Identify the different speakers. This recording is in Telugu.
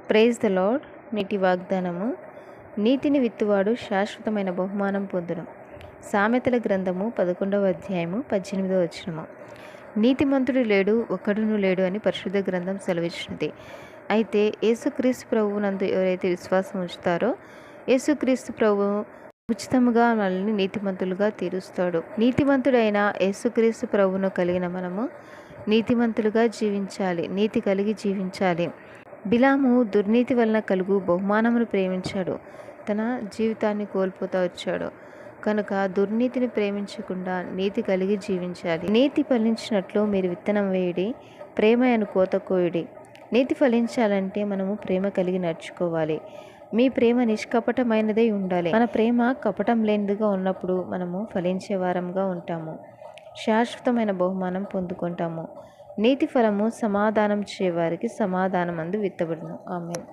Speaker 1: Praise the lord. నేటి వాగ్దానము: నీతిని విత్తువాడు శాశ్వతమైన బహుమానం పొందును. సామెతల గ్రంథము 11వ అధ్యాయము 18వ వచనము. నీతిమంతుడు లేడు, ఒక్కడును లేడు అని పరిశుద్ధ గ్రంథం సెలవిచ్చినది. అయితే యేసుక్రీస్తు ప్రభువునందు ఎవరైతే విశ్వాసం ఉంచుతారో యేసుక్రీస్తు ప్రభువు ఉచితముగా మనల్ని నీతిమంతులుగా తీరుస్తాడు. నీతిమంతుడైన యేసుక్రీస్తు ప్రభువును కలిగిన మనము నీతిమంతులుగా జీవించాలి, నీతి కలిగి జీవించాలి. బిలాము దుర్నీతి వలన కలుగు బహుమానమును ప్రేమించాడు, తన జీవితాన్ని కోల్పోతూ వచ్చాడు. కనుక దుర్నీతిని ప్రేమించకుండా నీతి కలిగి జీవించాలి. నీతి ఫలించినట్లు మీరు విత్తనం వేయుడి, ప్రేమ అను కోత కోయుడి. నీతి ఫలించాలంటే మనము ప్రేమ కలిగి నడుచుకోవాలి. మీ ప్రేమ నిష్కపటమైనదై ఉండాలి. మన ప్రేమ కపటం లేనిదిగా ఉన్నప్పుడు మనము ఫలించే వారంగా ఉంటాము, శాశ్వతమైన బహుమానం పొందుకుంటాము. నీతి ఫలము సమాధానం చేయవారికి సమాధానమందు విత్తబడును. ఆమేన్.